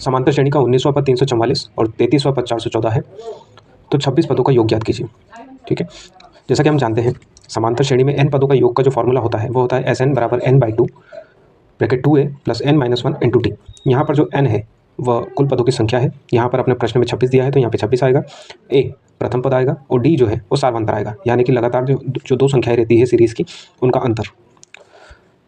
समांतर श्रेणी का 19वां पद 344 और 33वां पद 414 है, तो 26 पदों का योग ज्ञात कीजिए। ठीक है, जैसा कि हम जानते हैं समांतर श्रेणी में n पदों का योग का जो फॉर्मूला होता है वो होता है Sn बराबर n/2 bracket 2a plus n-1 into T. यहाँ पर जो n है वह कुल पदों की संख्या है। यहाँ पर अपने प्रश्न में 26 दिया है तो यहाँ पे 26 आएगा। a प्रथम पद आएगा और d जो है वो सारवंतर आएगा, यानी कि लगातार जो दो संख्याएं रहती है सीरीज़ की उनका अंतर।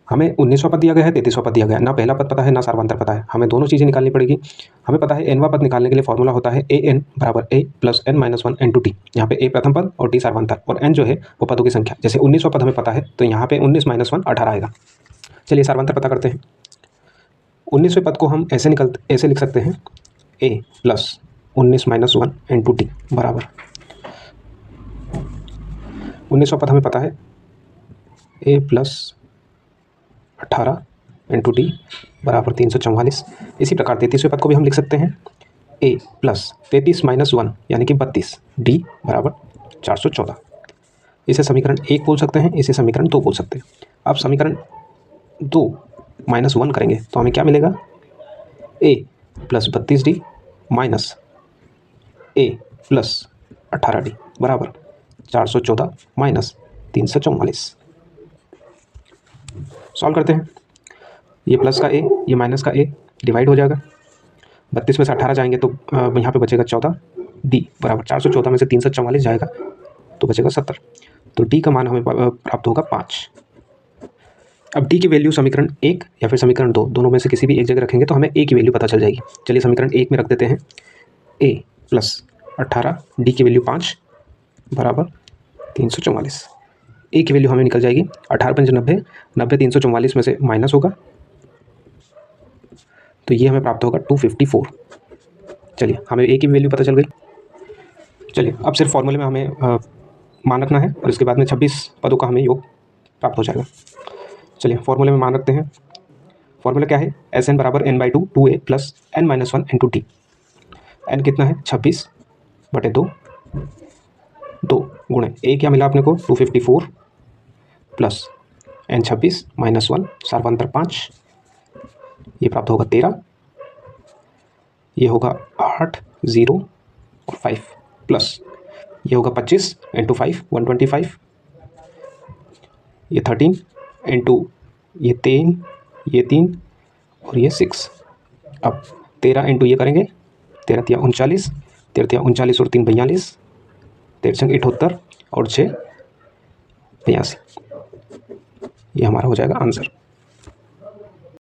हमें 19वां पद दिया गया है, 33वां पद दिया गया है, ना पहला पद पता है ना सारवंतर पता है। हमें दोनों चीज़ें निकालनी पड़ेगी। हमें पता है nवां पद निकालने के लिए फॉर्मूला होता है an बराबर a plus n-1 into T. यहाँ पे a प्रथम पद और t सारवंतर और n जो है वो पदों की संख्या। जैसे 19वां पद हमें पता है तो यहाँ पे 19 - 1 18 आएगा। चलिए सारवंतर पता करते हैं। 19वें पद को हम ऐसे लिख सकते हैं a प्लस 19 - 1 इंटू टी बराबर 19वां पद हमें पता है a प्लस 18 इंटू टी बराबर 344। इसी प्रकार 33वें पद को भी हम लिख सकते हैं a प्लस 33 - 1 यानी कि 32 d बराबर 414। इसे समीकरण 1 बोल सकते हैं, इसे समीकरण 2 बोल सकते हैं। अब समीकरण 2 - 1 करेंगे तो हमें क्या मिलेगा, a plus 32d minus a plus 18d बराबर 414 माइनस 344। सॉल्व करते हैं। ये प्लस का a, ये माइनस का a डिवाइड हो जाएगा। 32 में से 18 जाएंगे तो यहाँ पे बचेगा 14 d बराबर 414 में से 344 जाएगा तो बचेगा 70। तो d का मान हमें प्राप्त होगा 5। अब d की वैल्यू समीकरण 1 या फिर समीकरण 2 दोनों में से किसी भी एक जगह रखेंगे तो हमें a की वैल्यू पता चल जाएगी। चलिए समीकरण 1 में रख देते हैं a प्लस 18 d की वैल्यू 5 बराबर 344। a की वैल्यू हमें निकल जाएगी 18 × 90, 90 344 में से माइनस होगा तो ये हमें प्राप्त होगा 254। चलिए हमें a की वैल्यू पता चल गई। चलिए अब सिर्फ फॉर्मूले में हमें मान रखना है और इसके बाद में 26 पदों का हमें योग प्राप्त हो जाएगा। चलिए फॉर्मूले में मान रखते हैं। फॉर्मूला क्या है, Sn बराबर n/2 2a plus n-1 into T. n कितना है 26 बटे 2 गुणे a क्या मिला अपने को 254 प्लस n 26 माइनस 1 सारवंतर 5, ये प्राप्त होगा 13। ये होगा 8 0 और 5 प्लस ये होगा 25 इंटू 5 125, ये 13 इंटू ये 3 और ये 6। अब 13 इंटू ये करेंगे 13 × 39, 13 × 39 और 3 42, 13 × 78 और 6 82। ये हमारा हो जाएगा आंसर।